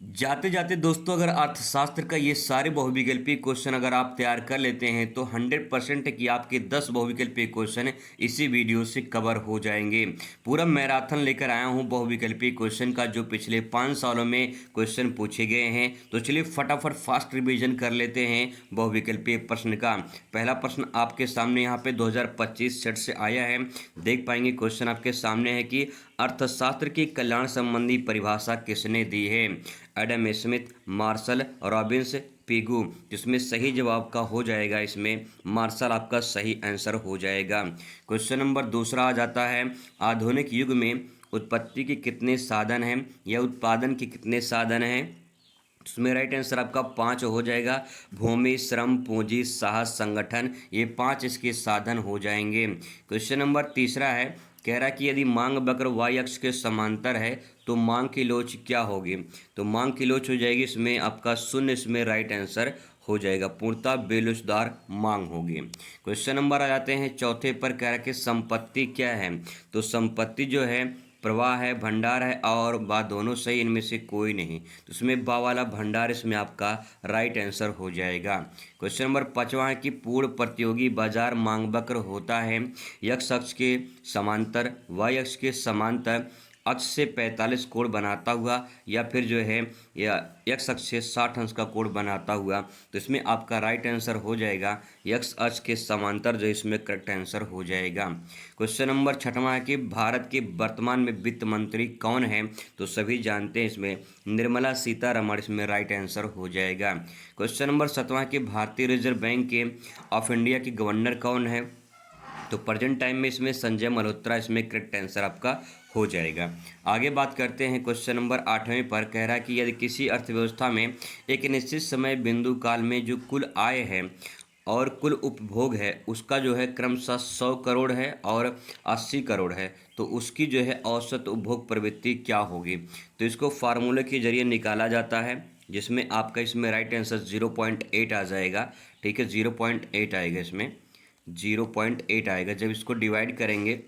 जाते जाते दोस्तों, अगर अर्थशास्त्र का ये सारे बहुविकल्पी क्वेश्चन अगर आप तैयार कर लेते हैं तो 100% कि आपके 10 बहुविकल्पी क्वेश्चन इसी वीडियो से कवर हो जाएंगे। पूरा मैराथन लेकर आया हूं बहुविकल्पी क्वेश्चन का, जो पिछले 5 सालों में क्वेश्चन पूछे गए हैं। तो चलिए फटाफट फास्ट रिवीजन कर लेते हैं बहुविकल्पी प्रश्न का। पहला प्रश्न आपके सामने यहाँ पे 2025 सेट से आया है। देख पाएंगे क्वेश्चन आपके सामने है कि अर्थशास्त्र की कल्याण संबंधी परिभाषा किसने दी है। Adam Smith, Marshall, Robbins, Pigou. जिसमें सही जवाब का हो जाएगा इसमें मार्शल आपका सही आंसर हो जाएगा। क्वेश्चन नंबर दूसरा आ जाता है, आधुनिक युग में उत्पत्ति के कितने साधन हैं या उत्पादन के कितने साधन हैं। उसमें राइट आंसर आपका 5 हो जाएगा। भूमि, श्रम, पूंजी, साहस, संगठन, ये 5 इसके साधन हो जाएंगे। क्वेश्चन नंबर तीसरा है, कह रहा कि यदि मांग वक्र y अक्ष के समांतर है तो मांग की लोच क्या होगी। तो मांग की लोच हो जाएगी इसमें आपका 0, इसमें राइट आंसर हो जाएगा। पूर्णतः बेलोचदार मांग होगी। क्वेश्चन नंबर आ जाते हैं चौथे पर, कह रहा कि संपत्ति क्या है। तो संपत्ति जो है प्रवाह है, भंडार है, और बा दोनों सही, इनमें से कोई नहीं। तो इसमें बा वाला भंडार इसमें आपका राइट आंसर हो जाएगा। क्वेश्चन नंबर 5वां है कि पूर्ण प्रतियोगी बाजार मांग वक्र होता है x अक्ष के समांतर, y अक्ष के समांतर, अक्ष से 45 कोण बनाता हुआ, या फिर जो है या x अक्ष से 60 अंश का कोण बनाता हुआ। तो इसमें आपका राइट आंसर हो जाएगा x अक्ष के समांतर, जो इसमें करेक्ट आंसर हो जाएगा। क्वेश्चन नंबर 6वां है कि भारत के वर्तमान में वित्त मंत्री कौन है। तो सभी जानते हैं इसमें निर्मला सीतारमण, इसमें राइट आंसर हो जाएगा। क्वेश्चन नंबर 7वां है कि भारतीय रिजर्व बैंक के ऑफ इंडिया के गवर्नर कौन है। तो प्रेजेंट टाइम में इसमें संजय मल्होत्रा, इसमें करेक्ट आंसर आपका हो जाएगा। आगे बात करते हैं क्वेश्चन नंबर 8वें पर, कह रहा है कि यदि किसी अर्थव्यवस्था में एक निश्चित समय बिंदु काल में जो कुल आय है और कुल उपभोग है उसका जो है क्रमशः 100 करोड़ है और 80 करोड़ है, तो उसकी जो है औसत उपभोग प्रवृत्ति क्या होगी। तो इसको फार्मूले के जरिए निकाला जाता है, जिसमें आपका इसमें राइट आंसर 0.8 आ जाएगा। ठीक है, 0.8 आएगा, इसमें 0.8 आएगा। जब इसको डिवाइड करेंगे,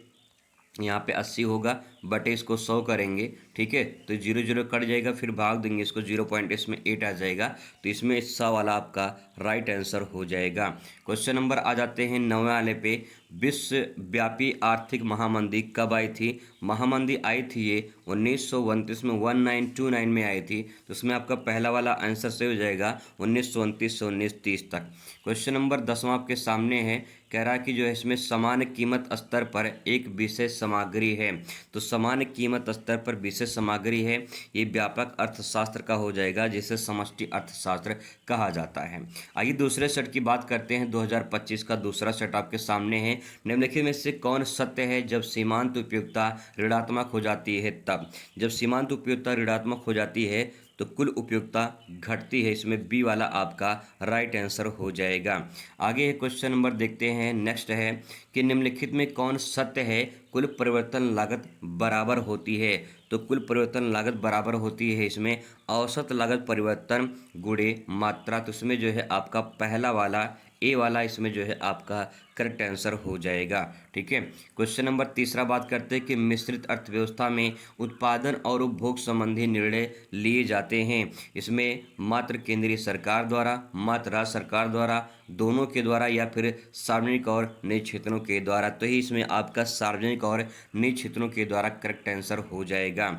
यहाँ पे 80 होगा बटे इसको 100 करेंगे, ठीक है, तो 0 0 कट जाएगा, फिर भाग देंगे इसको, 0. इसमें 8 आ जाएगा। तो इसमें 100 वाला आपका राइट आंसर हो जाएगा। क्वेश्चन नंबर आ जाते हैं 9वें वाले पे, विश्वव्यापी आर्थिक महामंदी कब आई थी। महामंदी आई थी ये 1929 में, 1929 में आई थी। तो उसमें आपका पहला वाला आंसर सही हो जाएगा 1929 से 1930 तक। क्वेश्चन नंबर 10वां आपके सामने है, कह रहा कि जो है इसमें समान कीमत स्तर पर एक विशेष सामग्री है। तो समान कीमत स्तर पर विशेष सामग्री है, ये व्यापक अर्थशास्त्र का हो जाएगा, जिसे समष्टि अर्थशास्त्र कहा जाता है। आइए दूसरे सेट की बात करते हैं। 2025 का दूसरा सेट आपके सामने है। निम्नलिखित में से कौन सत्य है जब सीमांत उपयोगिता ऋणात्मक हो जाती है तब। जब सीमांत उपयोगिता ऋणात्मक हो जाती है तो कुल उपयोगिता घटती है, इसमें बी वाला आपका राइट आंसर हो जाएगा। आगे क्वेश्चन नंबर देखते हैं, नेक्स्ट है कि निम्नलिखित में कौन सत्य है कुल परिवर्तन लागत बराबर होती है। तो कुल परिवर्तन लागत बराबर होती है इसमें औसत लागत परिवर्तन गुणे मात्रा। तो इसमें जो है आपका पहला वाला ए वाला इसमें जो है आपका करेक्ट आंसर हो जाएगा। ठीक है, क्वेश्चन नंबर तीसरा बात करते हैं कि मिश्रित अर्थव्यवस्था में उत्पादन और उपभोग संबंधी निर्णय लिए जाते हैं। इसमें मात्र केंद्रीय सरकार द्वारा, मात्र राज्य सरकार द्वारा, दोनों के द्वारा, या फिर सार्वजनिक और निजी क्षेत्रों के द्वारा। तो ही इसमें आपका सार्वजनिक और निजी क्षेत्रों के द्वारा करेक्ट आंसर हो जाएगा।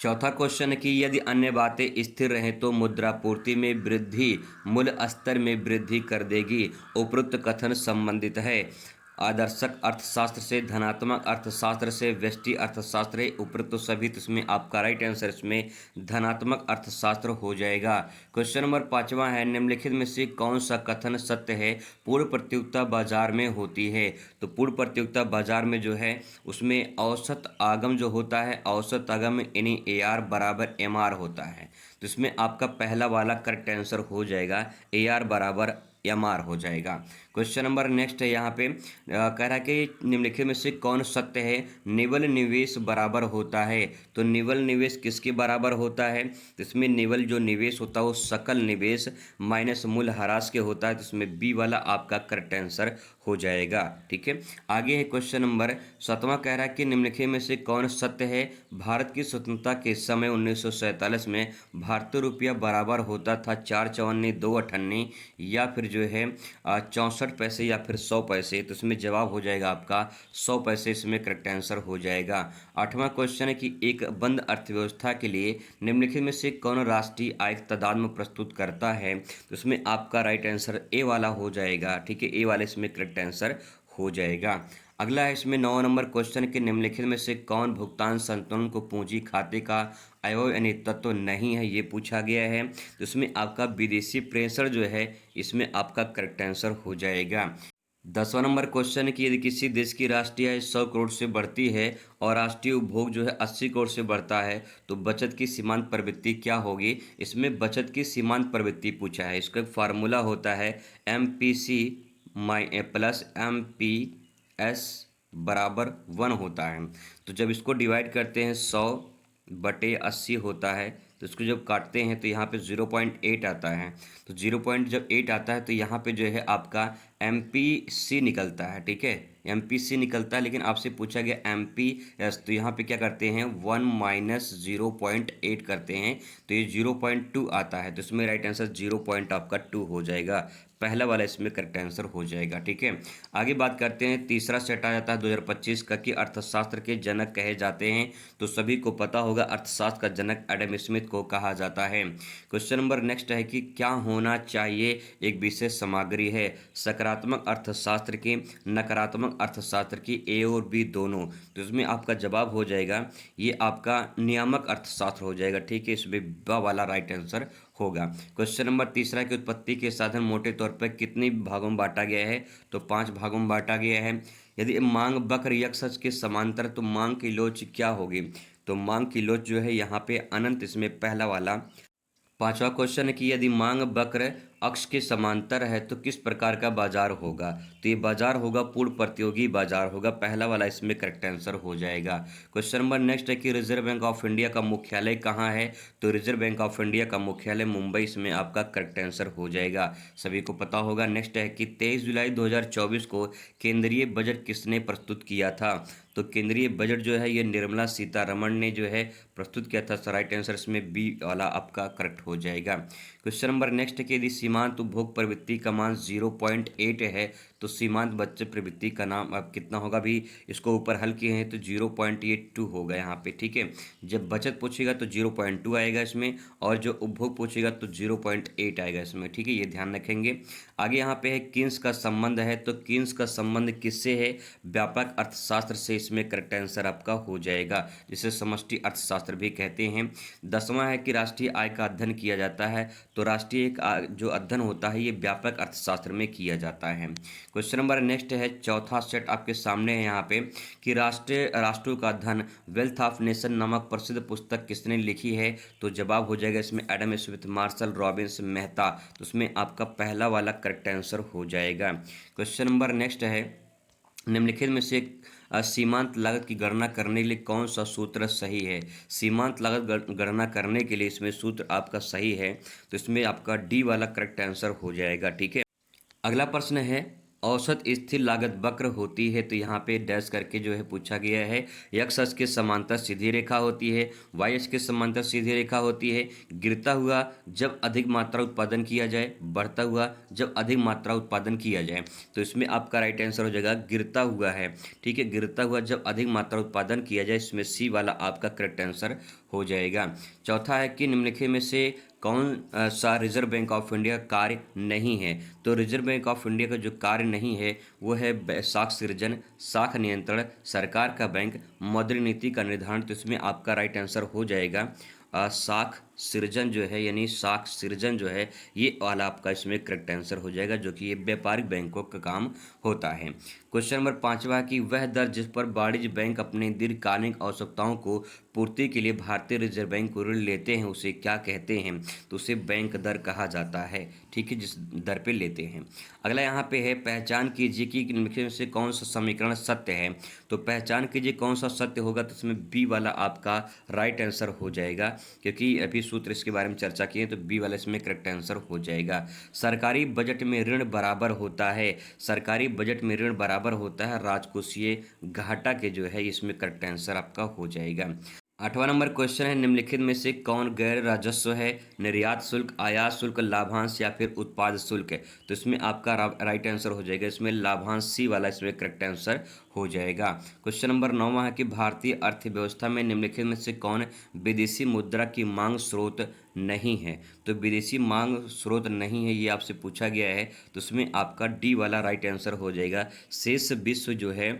चौथा क्वेश्चन है कि यदि अन्य बातें स्थिर रहें तो मुद्रापूर्ति में वृद्धि मूल्य स्तर में वृद्धि कर देगी। उपरोक्त कथन संबंधित है आदर्शक अर्थशास्त्र से, धनात्मक अर्थशास्त्र से, व्यष्टि अर्थशास्त्र है। उपरोक्त तो सभी, तो इसमें आपका राइट आंसर इसमें धनात्मक अर्थशास्त्र हो जाएगा। क्वेश्चन नंबर 5वां है, निम्नलिखित में से कौन सा कथन सत्य है पूर्ण प्रतियोगिता बाजार में होती है। तो पूर्ण प्रतियोगिता बाजार में जो है उसमें औसत आगम जो होता है, औसत आगम यानी AR बराबर MR होता है। तो इसमें आपका पहला वाला करेक्ट आंसर हो जाएगा, AR बराबर एमआर हो जाएगा। क्वेश्चन नंबर नेक्स्ट है यहाँ पे कह रहा है कि निम्नलिखित में से कौन सत्य है। निवल निवेश बराबर होता है, तो निवल निवेश किसके बराबर होता है, तो इसमें निवल जो निवेश होता है वो सकल निवेश माइनस मूल ह्रास के होता है, तो इसमें बी वाला आपका करेक्ट आंसर हो जाएगा। ठीक है, आगे है क्वेश्चन नंबर 7वां कह रहा है कि निम्नलिखित में से कौन सत्य है। भारत की स्वतंत्रता के समय 1947 में भारतीय रुपया बराबर होता था 4 चौवन्नी 2 अठन्नी या फिर जो है 64 पैसे या फिर 100 पैसे, तो इसमें जवाब हो जाएगा आपका 100 पैसे, इसमें करेक्ट आंसर हो जाएगा। 8वां क्वेश्चन है कि एक बंद अर्थव्यवस्था के लिए निम्नलिखित में से कौन राष्ट्रीय आय तदात्म प्रस्तुत करता है, तो इसमें आपका राइट आंसर ए वाला हो जाएगा। ठीक है, ए वाले इसमें करेक्ट आंसर हो जाएगा। अगला है इसमें 9 नंबर क्वेश्चन के निम्नलिखित में से कौन भुगतान संतुलन को पूंजी खाते का अवयव यानी तत्व नहीं है, ये पूछा गया है, तो इसमें आपका विदेशी प्रेषण जो है इसमें आपका करेक्ट आंसर हो जाएगा। 10वां नंबर क्वेश्चन कि यदि किसी देश की राष्ट्रीय आय 100 करोड़ से बढ़ती है और राष्ट्रीय उपभोग जो है 80 करोड़ से बढ़ता है तो बचत की सीमांत प्रवृत्ति क्या होगी। इसमें बचत की सीमांत प्रवृत्ति पूछा है, इसका एक फार्मूला होता है MPC प्लस MPS बराबर 1 होता है। तो जब इसको डिवाइड करते हैं 100/80 होता है, तो इसको जब काटते हैं तो यहाँ पे 0.8 आता है, तो 0.8 आता है तो यहाँ पे जो है आपका MPC निकलता है। ठीक है, MPC निकलता है, लेकिन आपसे पूछा गया MPS, तो यहाँ पे क्या करते हैं 1 माइनस 0.8 करते हैं तो ये 0.2 आता है, तो इसमें राइट आंसर 0.2 हो जाएगा। पहला वाला इसमें करेक्ट आंसर हो जाएगा। ठीक है, आगे बात करते हैं, तीसरा सेट आ जाता है 2025 का कि अर्थशास्त्र के जनक कहे जाते हैं, तो सभी को पता होगा अर्थशास्त्र का जनक एडम स्मिथ को कहा जाता है। क्वेश्चन नंबर नेक्स्ट है कि क्या होना चाहिए एक विशेष सामग्री है सकारात्मक अर्थशास्त्र की, नकारात्मक अर्थशास्त्र की, ए और बी दोनों, तो इसमें आपका जवाब हो जाएगा ये आपका नियामक अर्थशास्त्र हो जाएगा। ठीक है, इसमें ब वाला राइट आंसर होगा। क्वेश्चन नंबर तीसरा की उत्पत्ति के साधन मोटे तौर पर कितने भागों में बांटा गया है, तो 5 भागों में बांटा गया है। यदि मांग वक्र यक्ष के समांतर तो मांग की लोच क्या होगी, तो मांग की लोच जो है यहाँ पे अनंत, इसमें पहला वाला। 5वां क्वेश्चन है कि यदि मांग वक्र अक्ष के समांतर है तो किस प्रकार का बाजार होगा, तो ये बाजार होगा पूर्ण प्रतियोगी बाजार होगा, पहला वाला इसमें करेक्ट आंसर हो जाएगा। क्वेश्चन नंबर नेक्स्ट है कि रिजर्व बैंक ऑफ इंडिया का मुख्यालय कहाँ है, तो रिजर्व बैंक ऑफ इंडिया का मुख्यालय मुंबई, इसमें आपका करेक्ट आंसर हो जाएगा, सभी को पता होगा। नेक्स्ट है कि 23 जुलाई 2024 को केंद्रीय बजट किसने प्रस्तुत किया था, तो केंद्रीय बजट जो है ये निर्मला सीतारमण ने जो है प्रस्तुत किया था, राइट आंसर इसमें बी वाला आपका करेक्ट हो जाएगा। क्वेश्चन नंबर नेक्स्ट है कि यदि सीमांत उपभोग प्रवृत्ति का मान 0.8 है तो सीमांत बचत प्रवृत्ति का नाम अब कितना होगा, भी इसको ऊपर हल किए हैं तो 0.82 होगा यहाँ पे। ठीक है, जब बचत पूछेगा तो 0.2 आएगा इसमें, और जो उपभोग पूछेगा तो 0.8 आएगा इसमें। ठीक है, ये ध्यान रखेंगे। आगे यहाँ पे है किन्स का संबंध है, तो किन्स का संबंध किससे है, व्यापक अर्थशास्त्र से, इसमें करेक्ट आंसर आपका हो जाएगा, जिसे समष्टि अर्थशास्त्र भी कहते हैं। 10वां है कि राष्ट्रीय आय का अध्ययन किया जाता है, तो राष्ट्रीय जो अध्ययन होता है ये व्यापक अर्थशास्त्र में किया जाता है। क्वेश्चन नंबर नेक्स्ट है, चौथा सेट आपके सामने है यहाँ पे कि राष्ट्रों का धन वेल्थ ऑफ नेशन नामक प्रसिद्ध पुस्तक किसने लिखी है, तो जवाब हो जाएगा इसमें Adam Smith, Marshall Robbins, Mehta, तो उसमें आपका पहला वाला करेक्ट आंसर हो जाएगा। क्वेश्चन नंबर नेक्स्ट है, निम्नलिखित में से सीमांत लागत की गणना करने के लिए कौन सा सूत्र सही है, सीमांत लागत गणना करने के लिए इसमें सूत्र आपका सही है, तो इसमें आपका डी वाला करेक्ट आंसर हो जाएगा। ठीक है, अगला प्रश्न है औसत स्थिर लागत वक्र होती है, तो यहाँ पे डैश करके जो है पूछा गया है, एक्स अक्ष के समांतर सीधी रेखा होती है, वाई अक्ष के समांतर सीधी रेखा होती है, गिरता हुआ जब अधिक मात्रा उत्पादन किया जाए, बढ़ता हुआ जब अधिक मात्रा उत्पादन किया जाए, तो इसमें आपका राइट आंसर हो जाएगा गिरता हुआ है। ठीक है, गिरता हुआ जब अधिक मात्रा उत्पादन किया जाए, इसमें सी वाला आपका करेक्ट आंसर हो जाएगा। चौथा है कि निम्नलिखित में से कौन सा रिजर्व बैंक ऑफ इंडिया कार्य नहीं है, तो रिजर्व बैंक ऑफ इंडिया का जो कार्य नहीं है वो है साख सृजन, साख नियंत्रण, सरकार का बैंक, मौद्रिक नीति का निर्धारण, तो इसमें आपका राइट आंसर हो जाएगा साख सृजन जो है यानी साख सृजन जो है ये वाला आपका इसमें करेक्ट आंसर हो जाएगा, जो कि ये व्यापारिक बैंकों का काम होता है। क्वेश्चन नंबर 5वां कि वह दर जिस पर वाणिज्य बैंक अपने दीर्घकालिक आवश्यकताओं को पूर्ति के लिए भारतीय रिजर्व बैंक को ऋण लेते हैं उसे क्या कहते हैं? तो उसे बैंक दर कहा जाता है, ठीक है, जिस दर पे लेते हैं। अगला यहाँ पे है पहचान कीजिए कि निम्नलिखित में से कौन सा समीकरण सत्य है। तो पहचान कीजिए कौन सा सत्य होगा, तो इसमें बी वाला आपका राइट आंसर हो जाएगा, क्योंकि अभी सूत्र इसके बारे में चर्चा किए तो बी वाला इसमें करेक्ट आंसर हो जाएगा। सरकारी बजट में ऋण बराबर होता है, सरकारी बजट में ऋण बराबर होता है राजकोषीय घाटा के, जो है इसमें करेक्ट आंसर आपका हो जाएगा। 8वां नंबर क्वेश्चन है निम्नलिखित में से कौन गैर राजस्व है? निर्यात शुल्क, आयात शुल्क, लाभांश या फिर उत्पाद शुल्क है? तो इसमें आपका राइट आंसर हो जाएगा, इसमें लाभांश सी वाला इसमें करेक्ट आंसर हो जाएगा। क्वेश्चन नंबर 9वां है कि भारतीय अर्थव्यवस्था में निम्नलिखित में से कौन विदेशी मुद्रा की मांग स्रोत नहीं है? तो विदेशी मांग स्रोत नहीं है ये आपसे पूछा गया है, तो उसमें आपका डी वाला राइट आंसर हो जाएगा। शेष विश्व जो है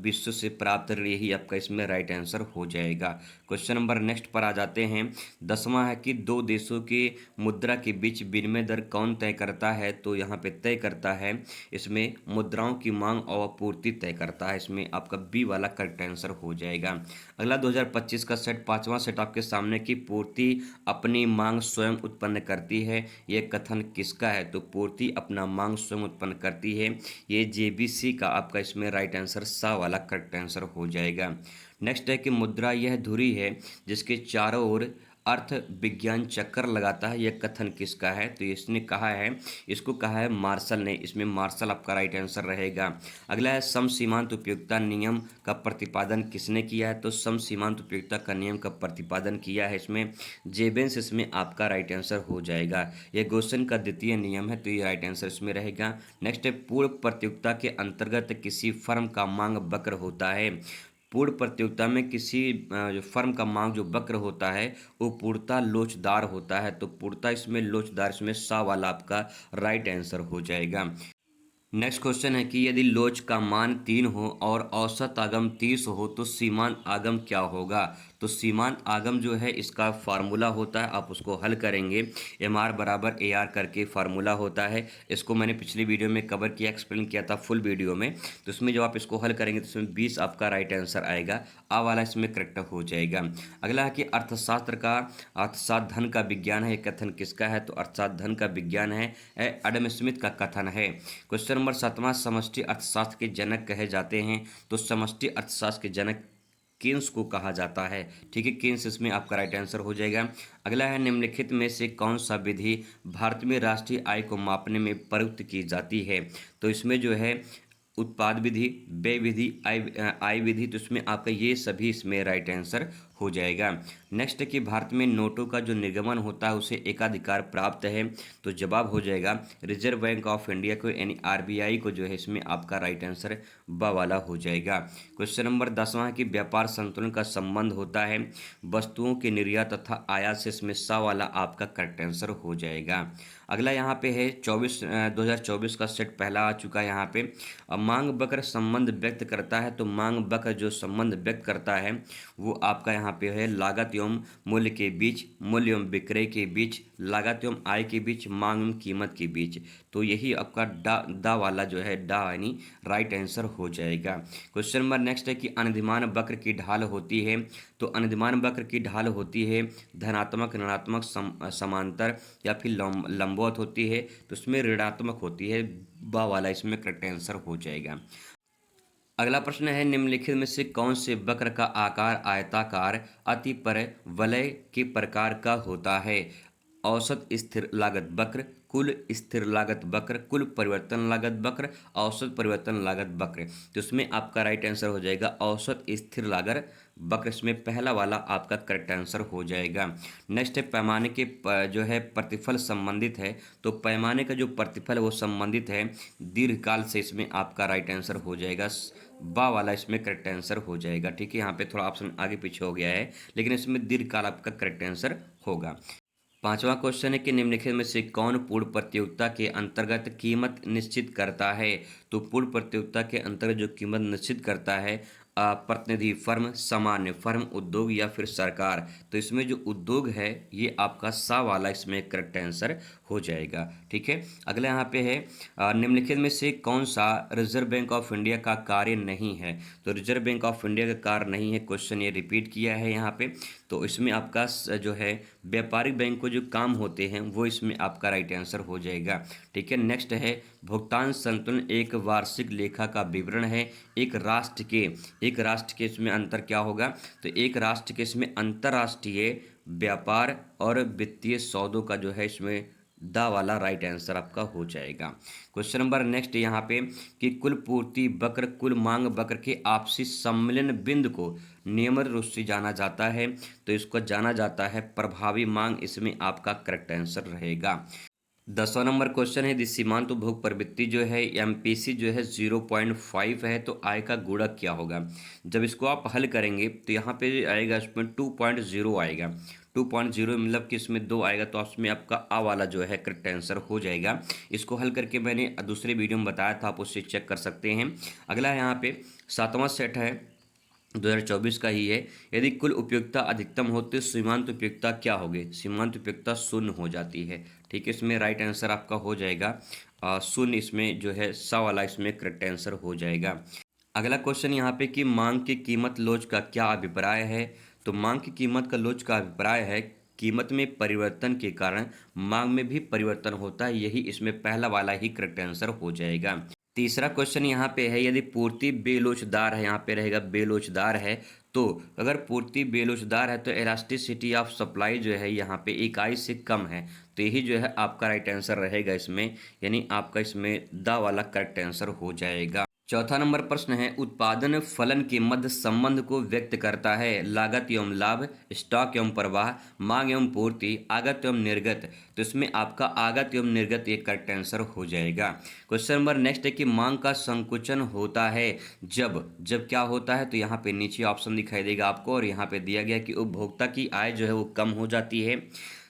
विश्व से प्राप्त ऋण, यही आपका इसमें राइट आंसर हो जाएगा। क्वेश्चन नंबर नेक्स्ट पर आ जाते हैं। 10वां है कि दो देशों के मुद्रा के बीच विनिमय दर कौन तय करता है? तो यहाँ पे तय करता है इसमें मुद्राओं की मांग और आपूर्ति तय करता है, इसमें आपका बी वाला करेक्ट आंसर हो जाएगा। अगला 2025 का सेट 5वां सेट आपके सामने की पूर्ति अपनी मांग स्वयं उत्पन्न करती है, यह कथन किसका है? तो पूर्ति अपना मांग स्वयं उत्पन्न करती है, ये जेबीसी का आपका इसमें राइट आंसर सा वाला करेक्ट आंसर हो जाएगा। नेक्स्ट है कि मुद्रा यह धुरी है जिसके चारों ओर अर्थ विज्ञान चक्कर लगाता है, यह कथन किसका है? तो इसने कहा है, इसको कहा है मार्शल ने, इसमें मार्शल आपका राइट आंसर रहेगा। अगला है सम सीमांत उपयोगिता नियम का प्रतिपादन किसने किया है? तो सम सीमांत उपयोगिता का नियम का प्रतिपादन किया है इसमें जेबेंस, इसमें आपका राइट आंसर हो जाएगा। यह गोसन का द्वितीय नियम है, तो ये राइट आंसर इसमें रहेगा। नेक्स्ट है पूर्व प्रतियोगिता के अंतर्गत किसी फर्म का मांग वक्र होता है। पूर्ण प्रतियोगिता में किसी जो फर्म का मांग जो वक्र होता है वो पूर्णतः लोचदार होता है, तो पूर्णतः इसमें लोचदार, इसमें सा वाला आपका राइट आंसर हो जाएगा। नेक्स्ट क्वेश्चन है कि यदि लोच का मान 3 हो और औसत आगम 30 हो तो सीमांत आगम क्या होगा? तो सीमांत आगम जो है इसका फार्मूला होता है, आप उसको हल करेंगे, एम आर बराबर ए आर करके फार्मूला होता है। इसको मैंने पिछली वीडियो में कवर किया, एक्सप्लेन किया था फुल वीडियो में, तो इसमें जब आप इसको हल करेंगे तो इसमें 20 आपका राइट आंसर आएगा, आ वाला इसमें करेक्ट हो जाएगा। अगला है कि अर्थशास्त्र का अर्थशास्त्र धन का विज्ञान है, कथन किसका है? तो अर्थशास्त्र धन का विज्ञान है एडम स्मिथ का कथन है। क्वेश्चन नंबर 7वां समष्टि अर्थशास्त्र के जनक कहे जाते हैं, तो समष्टि अर्थशास्त्र के जनक केन्स को कहा जाता है, ठीक है, केन्स इसमें आपका राइट आंसर हो जाएगा। अगला है निम्नलिखित में से कौन सा विधि भारत में राष्ट्रीय आय को मापने में प्रयुक्त की जाती है? तो इसमें जो है उत्पाद विधि, व्यय विधि, आय विधि, तो इसमें आपका ये सभी इसमें राइट आंसर हो जाएगा। नेक्स्ट है कि भारत में नोटों का जो निर्गमन होता है उसे एकाधिकार प्राप्त है, तो जवाब हो जाएगा रिजर्व बैंक ऑफ इंडिया को यानी आरबीआई को, जो है इसमें आपका राइट आंसर ब वाला हो जाएगा। क्वेश्चन नंबर 10वां है कि व्यापार संतुलन का संबंध होता है वस्तुओं के निर्यात तथा आयात से, इसमें सा वाला आपका करेक्ट आंसर हो जाएगा। अगला यहाँ पे है 2024 का सेट पहला आ चुका है। यहाँ पे मांग वक्र संबंध व्यक्त करता है, तो मांग वक्र जो संबंध व्यक्त करता है वो आपका यहाँ पे है लागत एवं मूल्य के बीच, मूल्य एवं विक्रय के बीच, लागत एवं आय के बीच, मांग एवं कीमत के बीच, तो यही आपका दा वाला जो है डा यानी राइट आंसर हो जाएगा। क्वेश्चन नंबर नेक्स्ट है कि अनधिमान वक्र की ढाल होती है, तो अनधिमान वक्र की ढाल होती है धनात्मक, ऋणात्मक, समांतर या फिर लंबवत होती है, तो उसमें ऋणात्मक होती है, बा वाला इसमें करेक्ट आंसर हो जाएगा। अगला प्रश्न है निम्नलिखित में से कौन से वक्र का आकार आयताकार अति परवलय के प्रकार का होता है? औसत स्थिर लागत वक्र, कुल स्थिर लागत वक्र, कुल परिवर्तन लागत वक्र, औसत परिवर्तन लागत वक्र, तो इसमें आपका राइट आंसर हो जाएगा औसत स्थिर लागत वक्र, इसमें पहला वाला आपका करेक्ट आंसर हो जाएगा। नेक्स्ट है पैमाने के जो है प्रतिफल संबंधित है, तो पैमाने का जो प्रतिफल है वो संबंधित है दीर्घकाल से, इसमें आपका राइट आंसर हो जाएगा बा वाला इसमें करेक्ट आंसर हो जाएगा, ठीक है। यहाँ पे थोड़ा ऑप्शन आगे पीछे हो गया है, लेकिन इसमें दीर्घकाल आपका करेक्ट आंसर होगा। 5वां क्वेश्चन है कि निम्नलिखित में से कौन पूर्ण प्रतियोगिता के अंतर्गत कीमत निश्चित करता है? तो पूर्ण प्रतियोगिता के अंतर्गत जो कीमत निश्चित करता है प्रतिनिधि फर्म, सामान्य फर्म, उद्योग या फिर सरकार। तो इसमें जो उद्योग है ये आपका सा वाला इसमें करेक्ट आंसर हो जाएगा। ठीक है, अगला यहाँ पे है निम्नलिखित में से कौन सा रिजर्व बैंक ऑफ इंडिया का कार्य नहीं है। तो रिजर्व बैंक ऑफ इंडिया का कार्य नहीं है, क्वेश्चन ये रिपीट किया है यहाँ पे। तो इसमें आपका जो है व्यापारिक बैंक को जो काम होते हैं वो इसमें आपका राइट आंसर हो जाएगा। ठीक है, नेक्स्ट है भुगतान संतुलन एक वार्षिक लेखा का विवरण है। एक राष्ट्र के इसमें अंतर क्या होगा, तो एक राष्ट्र के इसमें अंतर्राष्ट्रीय व्यापार और वित्तीय सौदों का जो है इसमें दा वाला राइट आंसर आपका हो जाएगा। क्वेश्चन नंबर नेक्स्ट यहाँ पे कि कुल पूर्ति वक्र, कुल मांग वक्र के आपसी सम्मिलन बिंदु को नियमित रूप से जाना जाता है। तो इसको जाना जाता है प्रभावी मांग, इसमें आपका करेक्ट आंसर रहेगा। 10वां नंबर क्वेश्चन है, यदि सीमांत उपभोग प्रवृत्ति जो है एमपीसी जो है 0.5 है तो आय का गुणक क्या होगा। जब इसको आप हल करेंगे तो यहाँ पे आएगा इसमें 2.0 आएगा। 2.0 मतलब कि इसमें 2 आएगा तो उसमें आपका आ वाला जो है करेक्ट आंसर हो जाएगा। इसको हल करके मैंने दूसरे वीडियो में बताया था, आप उससे चेक कर सकते हैं। अगला यहाँ पे 7वां सेट है 2024 का ही है। यदि कुल उपयोगिता अधिकतम हो तो सीमांत उपयोगिता क्या होगी। सीमांत उपयोगिता शून्य हो जाती है। ठीक है, इसमें राइट आंसर आपका हो जाएगा शून्य, इसमें जो है सा वाला इसमें करेक्ट आंसर हो जाएगा। अगला क्वेश्चन यहाँ पे कि मांग की कीमत लोच का क्या अभिप्राय है। तो मांग की कीमत का लोच का अभिप्राय है कीमत में परिवर्तन के कारण मांग में भी परिवर्तन होता है, यही इसमें पहला वाला ही करेक्ट आंसर हो जाएगा। तीसरा क्वेश्चन यहाँ पे है यदि पूर्ति बेलोचदार है, यहाँ पे रहेगा बेलोचदार है। तो अगर पूर्ति बेलोचदार है तो इलास्टिसिटी ऑफ सप्लाई जो है यहाँ पे इकाई से कम है, तो यही जो है आपका राइट आंसर रहेगा इसमें, यानी आपका इसमें दा वाला करेक्ट आंसर हो जाएगा। चौथा नंबर प्रश्न है उत्पादन फलन के मध्य संबंध को व्यक्त करता है। लागत एवं लाभ, स्टॉक एवं प्रवाह, मांग एवं पूर्ति, आगत एवं निर्गत। तो इसमें आपका आगत एवं निर्गत एक करेक्ट आंसर हो जाएगा। क्वेश्चन नंबर नेक्स्ट है कि मांग का संकुचन होता है जब क्या होता है। तो यहाँ पे नीचे ऑप्शन दिखाई देगा आपको और यहाँ पे दिया गया कि उपभोक्ता की आय जो है वो कम हो जाती है,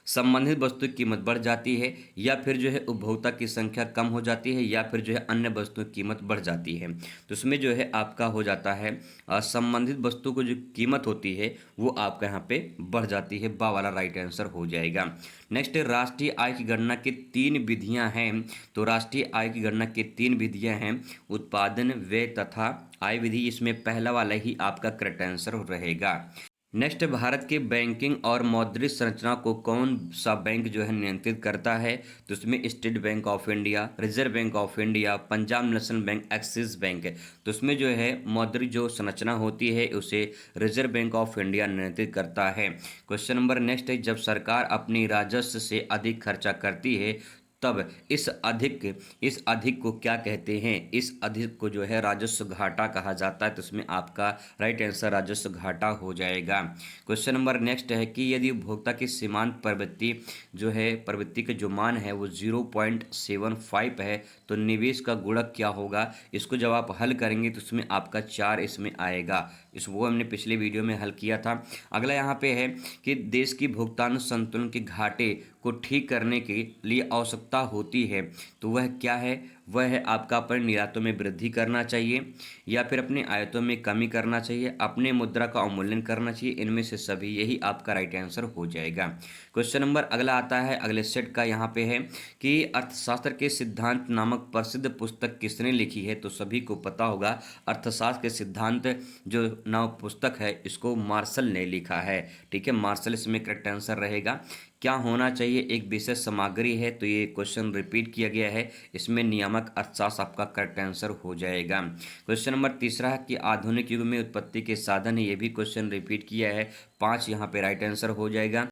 संबंधित वस्तु की कीमत बढ़ जाती है, या फिर जो है उपभोक्ता की संख्या कम हो जाती है, या फिर जो है अन्य वस्तुओं की कीमत बढ़ जाती है। तो उसमें जो है आपका हो जाता है संबंधित वस्तु को जो कीमत होती है वो आपका यहाँ पे बढ़ जाती है, बा वाला राइट आंसर हो जाएगा। नेक्स्ट राष्ट्रीय आय की गणना की 3 विधियां हैं। तो राष्ट्रीय आय की गणना की 3 विधियां हैं, उत्पादन, व्यय तथा आय विधि। इसमें पहला वाला ही आपका करेक्ट आंसर रहेगा। नेक्स्ट भारत के बैंकिंग और मौद्रिक संरचना को कौन सा बैंक जो है नियंत्रित करता है। तो उसमें state bank of India, reserve bank of India, Punjab national bank, axis bank है। तो उसमें जो है मौद्रिक जो संरचना होती है उसे रिजर्व बैंक ऑफ इंडिया नियंत्रित करता है। क्वेश्चन नंबर नेक्स्ट है जब सरकार अपनी राजस्व से अधिक खर्चा करती है तब इस अधिक को क्या कहते हैं। इस अधिक को जो है राजस्व घाटा कहा जाता है। तो इसमें आपका राइट आंसर राजस्व घाटा हो जाएगा। क्वेश्चन नंबर नेक्स्ट है कि यदि उपभोक्ता की सीमांत प्रवृत्ति जो है प्रवृत्ति के जो मान है वो 0.75 है तो निवेश का गुणक क्या होगा। इसको जब आप हल करेंगे तो इसमें आपका 4 इसमें आएगा। वो हमने पिछले वीडियो में हल किया था। अगला यहाँ पे है कि देश की भुगतान संतुलन के घाटे को ठीक करने के लिए आवश्यकता होती है, तो वह क्या है। वह है आपका अपने निर्यातों में वृद्धि करना चाहिए, या फिर अपने आयातों में कमी करना चाहिए, अपने मुद्रा का अवमूल्यन करना चाहिए। इनमें से सभी, यही आपका राइट आंसर हो जाएगा। क्वेश्चन नंबर अगला आता है अगले सेट का, यहाँ पे है कि अर्थशास्त्र के सिद्धांत नामक प्रसिद्ध पुस्तक किसने लिखी है। तो सभी को पता होगा अर्थशास्त्र के सिद्धांत जो नाम पुस्तक है इसको मार्शल ने लिखा है। ठीक है, मार्शल इसमें करेक्ट आंसर रहेगा। क्या होना चाहिए एक विशेष सामग्री है, तो ये क्वेश्चन रिपीट किया गया है, इसमें नियामक अर्थशास्त्र आपका करेक्ट आंसर हो जाएगा। क्वेश्चन नंबर तीसरा है कि आधुनिक युग में उत्पत्ति के साधन है, ये भी क्वेश्चन रिपीट किया है, 5 यहाँ पे राइट आंसर हो जाएगा।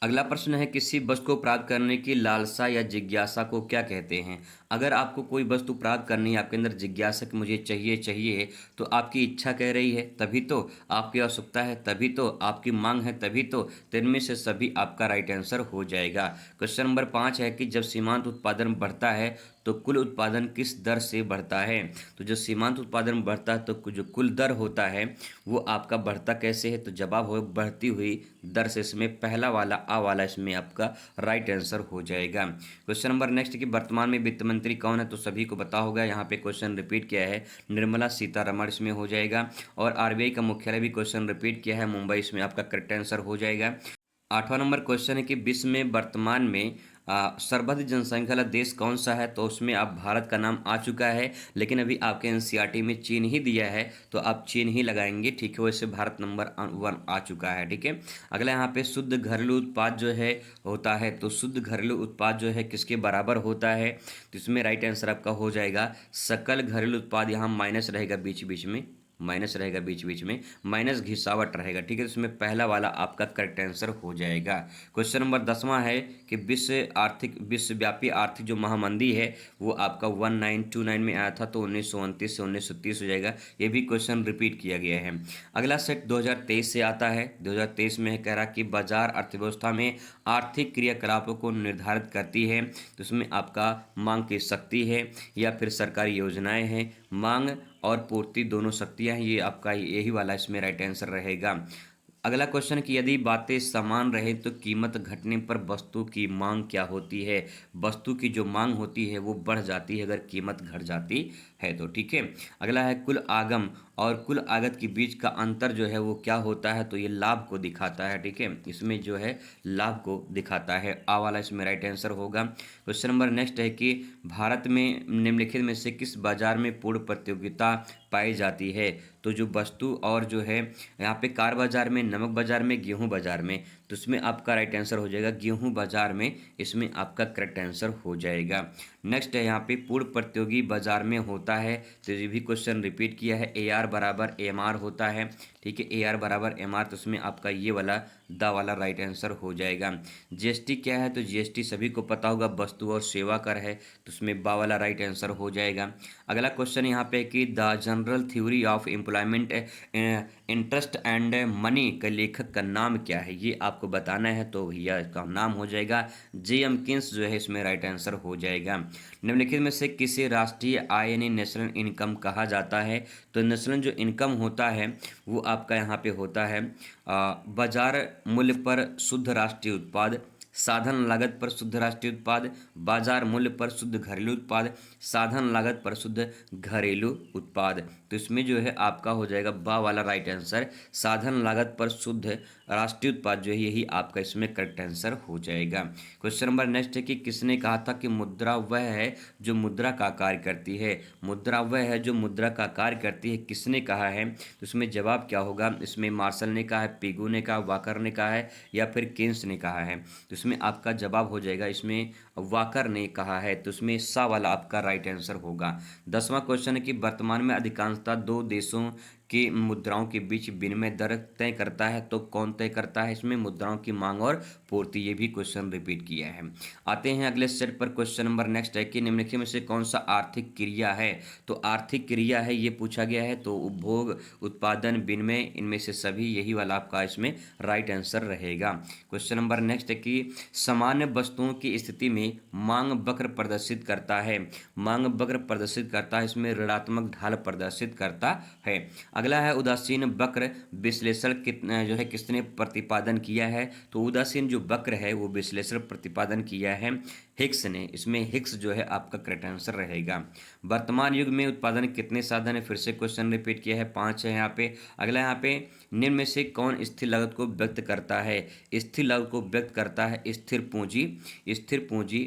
अगला प्रश्न है किसी वस्तु को प्राप्त करने की लालसा या जिज्ञासा को क्या कहते हैं। अगर आपको कोई वस्तु प्राप्त करनी है, आपके अंदर जिज्ञासा कि मुझे चाहिए, तो आपकी इच्छा कह रही है तभी तो, आपकी आवश्यकता है तभी तो, आपकी मांग है तभी तो इनमें से सभी आपका राइट आंसर हो जाएगा। क्वेश्चन नंबर 5 है कि जब सीमांत उत्पादन बढ़ता है तो कुल उत्पादन किस दर से बढ़ता है। तो जो सीमांत उत्पादन बढ़ता है तो जो कुल दर होता है वो आपका बढ़ता कैसे है। तो जवाब हो बढ़ती हुई दर से, इसमें पहला वाला आ वाला इसमें आपका राइट आंसर हो जाएगा। क्वेश्चन नंबर नेक्स्ट कि वर्तमान में वित्त मंत्री मंत्री कौन है, तो सभी को पता होगा, यहाँ पे क्वेश्चन रिपीट किया है, निर्मला सीतारमण इसमें हो जाएगा। और आरबीआई का मुख्यालय भी क्वेश्चन रिपीट किया है, मुंबई, इसमें आपका करेक्ट आंसर हो जाएगा। 8वां नंबर क्वेश्चन है कि विश्व में वर्तमान में सर्वाधिक जनसंख्या वाला देश कौन सा है, तो उसमें आप भारत का नाम आ चुका है, लेकिन अभी आपके एनसीईआरटी में चीन ही दिया है, तो आप चीन ही लगाएंगे, ठीक है। वैसे भारत नंबर 1 आ चुका है, ठीक है। अगला यहाँ पे शुद्ध घरेलू उत्पाद जो है होता है, तो शुद्ध घरेलू उत्पाद जो है किसके बराबर होता है, तो इसमें राइट आंसर आपका हो जाएगा सकल घरेलू उत्पाद, यहाँ माइनस रहेगा बीच बीच में, माइनस रहेगा बीच बीच में, माइनस घिसावट रहेगा, ठीक है। इसमें पहला वाला आपका करेक्ट आंसर हो जाएगा। क्वेश्चन नंबर 10वां है कि विश्वव्यापी आर्थिक जो महामंदी है वो आपका 1929 में आया था, तो 1929 से 1930 हो जाएगा। ये भी क्वेश्चन रिपीट किया गया है। अगला सेट 2023 से आता है। 2023 में कह रहा कि बाजार अर्थव्यवस्था में आर्थिक क्रियाकलापों को निर्धारित करती है, तो इसमें आपका मांग की शक्ति है या फिर सरकारी योजनाएं हैं, मांग और पूर्ति दोनों शक्तियां हैं, ये आपका यही वाला इसमें राइट आंसर रहेगा। अगला क्वेश्चन कि यदि बातें समान रहे तो कीमत घटने पर वस्तु की मांग क्या होती है, वस्तु की जो मांग होती है वो बढ़ जाती है अगर कीमत घट जाती है तो, ठीक है। अगला है कुल आगम और कुल आगत के बीच का अंतर जो है वो क्या होता है, तो ये लाभ को दिखाता है, ठीक है। इसमें जो है लाभ को दिखाता है, आ वाला इसमें राइट आंसर होगा। क्वेश्चन नंबर नेक्स्ट है कि भारत में निम्नलिखित में से किस बाजार में पूर्ण प्रतियोगिता पाई जाती है, तो जो वस्तु और जो है यहाँ पे कार बाजार में, नमक बाजार में, गेहूं बाजार में, तो इसमें आपका राइट आंसर हो जाएगा गेहूं बाजार में, इसमें आपका करेक्ट आंसर हो जाएगा। नेक्स्ट है यहाँ पे पूर्ण प्रतियोगी बाजार में होता है, तो ये भी क्वेश्चन रिपीट किया है, ए आर बराबर एम आर होता है, ठीक है, ए आर बराबर एम आर, तो उसमें आपका ये वाला द वाला राइट आंसर हो जाएगा। जीएसटी क्या है, तो जीएसटी सभी को पता होगा वस्तु और सेवा कर है, तो उसमें बा वाला राइट आंसर हो जाएगा। अगला क्वेश्चन यहाँ पे कि the general theory of employment interest and money के लेखक का नाम क्या है, ये आपको बताना है, तो भैया इसका नाम हो जाएगा जे.एम. किन्स, जो है इसमें राइट आंसर हो जाएगा। निम्नलिखित में से किसे राष्ट्रीय आय यानी नेशनल इनकम कहा जाता है, तो नेशनल जो इनकम होता है वो आपका यहाँ पे होता है बाजार मूल्य पर शुद्ध राष्ट्रीय उत्पाद, साधन लागत पर शुद्ध राष्ट्रीय उत्पाद, बाजार मूल्य पर शुद्ध घरेलू उत्पाद, साधन लागत पर शुद्ध घरेलू उत्पाद, तो इसमें जो है आपका हो जाएगा बा वाला राइट आंसर, साधन लागत पर शुद्ध राष्ट्रीय उत्पाद जो है यही आपका इसमें करेक्ट आंसर हो जाएगा। क्वेश्चन नंबर नेक्स्ट है कि किसने कहा था कि मुद्रा वह है जो मुद्रा का कार्य करती है, मुद्रा वह है जो मुद्रा का कार्य करती है, किसने कहा है, तो इसमें जवाब क्या होगा, इसमें मार्शल ने कहा है, पिगू ने कहा, वाकर ने कहा है या फिर केन्स ने कहा है, तो इसमें आपका जवाब हो जाएगा इसमें वाकर ने कहा है, तो इसमें सा वाला आपका राइट आंसर होगा। 10वां क्वेश्चन है कि वर्तमान में अधिकांशतः दो देशों की मुद्राओं के बीच विनिमय दर तय करता है, तो कौन तय करता है, इसमें मुद्राओं की मांग और पूर्ति, ये भी क्वेश्चन रिपीट किया है। आते हैं अगले सेट पर। क्वेश्चन नंबर नेक्स्ट है कि निम्नलिखित में से कौन सा आर्थिक क्रिया है, तो आर्थिक क्रिया है ये पूछा गया है, तो उपभोग, उत्पादन, विनिमय, इनमें से सभी, यही वाला आपका इसमें राइट आंसर रहेगा। क्वेश्चन नंबर नेक्स्ट है कि सामान्य वस्तुओं की स्थिति में मांग वक्र प्रदर्शित करता है, मांग वक्र प्रदर्शित करता है, इसमें ऋणात्मक ढाल प्रदर्शित करता है। अगला है उदासीन वक्र विश्लेषण जो है किसने प्रतिपादन किया है, तो उदासीन जो वक्र है वो विश्लेषण प्रतिपादन किया है हिग्स ने, इसमें हिग्स जो है आपका करेक्ट आंसर रहेगा। वर्तमान युग में उत्पादन कितने साधन है, फिर से क्वेश्चन रिपीट किया है, 5 है यहाँ पे। अगला यहाँ पे निम्न में से कौन स्थिर लागत को व्यक्त करता है, स्थिर लागत को व्यक्त करता है स्थिर पूंजी, स्थिर पूंजी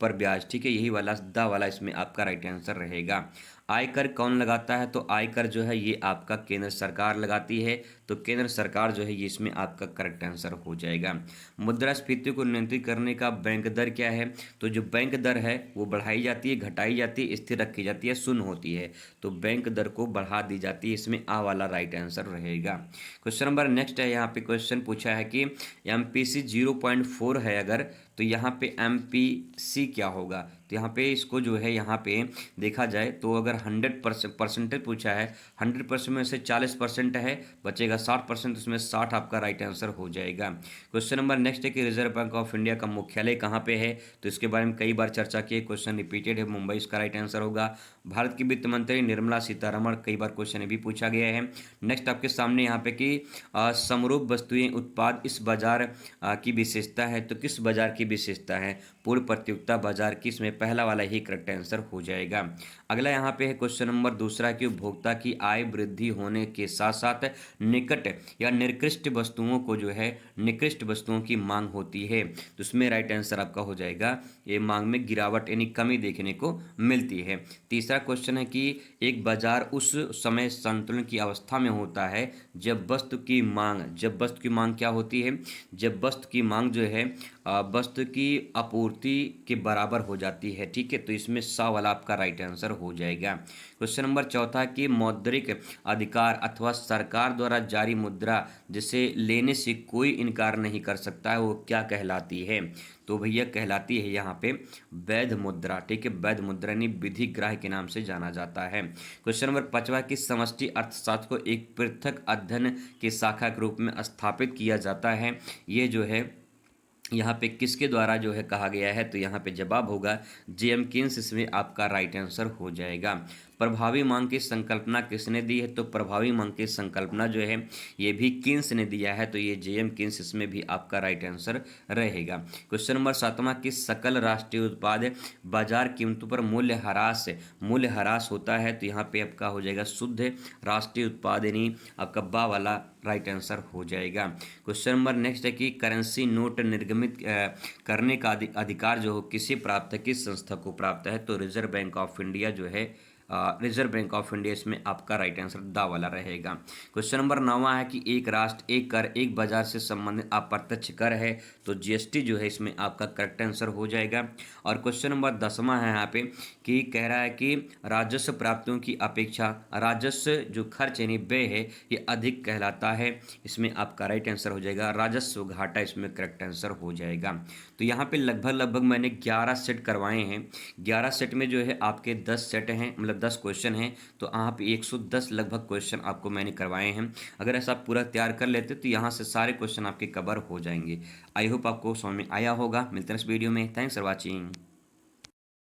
पर ब्याज, ठीक है, यही वाला दा वाला इसमें आपका राइट आंसर रहेगा। आयकर कौन लगाता है, तो आयकर जो है ये आपका केंद्र सरकार लगाती है, तो केंद्र सरकार जो है ये इसमें आपका करेक्ट आंसर हो जाएगा। मुद्रास्फीति को नियंत्रित करने का बैंक दर क्या है, तो जो बैंक दर है वो बढ़ाई जाती है, घटाई जाती है, स्थिर रखी जाती है, शून्य होती है, तो बैंक दर को बढ़ा दी जाती है, इसमें आ वाला राइट आंसर रहेगा। क्वेश्चन नंबर नेक्स्ट है, यहाँ पे क्वेश्चन पूछा है कि MPC 0.4 है अगर, तो यहाँ पे MPC क्या होगा, तो यहाँ पे इसको जो है यहाँ पे देखा जाए तो अगर 100% पूछा है, 100% में से 40% है, बचेगा 60%, उसमें 60 आपका राइट आंसर हो जाएगा। क्वेश्चन नंबर नेक्स्ट है कि रिजर्व बैंक ऑफ इंडिया का मुख्यालय कहाँ पे है, तो इसके बारे में कई बार चर्चा की है, क्वेश्चन रिपीटेड है, मुंबई इसका राइट आंसर होगा। भारत की वित्त मंत्री निर्मला सीतारमण, कई बार क्वेश्चन भी पूछा गया है। नेक्स्ट आपके सामने यहाँ पे कि समरूप वस्तुएं उत्पाद इस बाजार की विशेषता है, तो किस बाजार की विशेषता है? पूर्ण प्रतियोगिता बाजार की, इसमें पहला वाला ही करेक्ट आंसर हो जाएगा। अगला यहाँ पे है क्वेश्चन नंबर दूसरा कि उपभोक्ता की आय वृद्धि होने के साथ साथ निकट या निकृष्ट वस्तुओं को जो है निकृष्ट वस्तुओं की मांग होती है, तो उसमें राइट आंसर आपका हो जाएगा ये मांग में गिरावट यानी कमी देखने को मिलती है। तीसरा क्वेश्चन है कि एक बाजार उस समय संतुलन की अवस्था में होता है जब वस्तु की मांग क्या होती है? जब वस्तु की मांग जो है वस्तु की आपूर्ति के बराबर हो जाती है। ठीक है, तो इसमें सा वाला आपका राइट आंसर हो जाएगा। क्वेश्चन नंबर चौथा कि मौद्रिक अधिकार अथवा सरकार द्वारा जारी मुद्रा जिसे लेने से कोई इनकार नहीं कर सकता है वो क्या कहलाती है? तो भैया कहलाती है यहाँ पे वैध मुद्रा। ठीक है, वैध मुद्रा यानी विधिग्राह्य के नाम से जाना जाता है। क्वेश्चन नंबर पांचवा कि समष्टि अर्थशास्त्र को एक पृथक अध्ययन के शाखा के रूप में स्थापित किया जाता है, ये जो है यहाँ पे किसके द्वारा जो है कहा गया है? तो यहाँ पे जवाब होगा जेएम किन्स, इसमें आपका राइट आंसर हो जाएगा। प्रभावी मांग की संकल्पना किसने दी है? तो प्रभावी मांग की संकल्पना जो है ये भी किन्स ने दिया है, तो ये जेएम किन्स, इसमें भी आपका राइट आंसर रहेगा। क्वेश्चन नंबर सातवां कि सकल राष्ट्रीय उत्पाद बाजार कीमतों पर मूल्य ह्रास होता है, तो यहाँ पे आपका हो जाएगा शुद्ध राष्ट्रीय उत्पाद यानी आपका बा वाला राइट आंसर हो जाएगा। क्वेश्चन नंबर नेक्स्ट है कि करेंसी नोट निर्गमित करने का अधिकार जो हो किसे प्राप्त है, किस संस्था को प्राप्त है? तो रिजर्व बैंक ऑफ इंडिया जो है रिजर्व बैंक ऑफ इंडिया, इसमें आपका राइट आंसर दा वाला रहेगा। क्वेश्चन नंबर 9वां है कि एक राष्ट्र एक कर एक बाजार से संबंधित अप्रत्यक्ष कर है, तो जीएसटी जो है इसमें आपका करेक्ट आंसर हो जाएगा। और क्वेश्चन नंबर 10वां है यहाँ पे कि कह रहा है कि राजस्व प्राप्तियों की अपेक्षा राजस्व जो खर्च यानी व्यय है ये अधिक कहलाता है, इसमें आपका राइट आंसर हो जाएगा राजस्व घाटा, इसमें करेक्ट आंसर हो जाएगा। तो यहाँ पे लगभग मैंने 11 सेट करवाए हैं। 11 सेट में जो है आपके 10 सेट हैं, मतलब 10 क्वेश्चन हैं, तो आप 110 लगभग क्वेश्चन आपको मैंने करवाए हैं। अगर ऐसा पूरा तैयार कर लेते तो यहाँ से सारे क्वेश्चन आपके कवर हो जाएंगे। आई होप आपको समझ में आया होगा। मिलते हैं इस वीडियो में। Thanks for watching.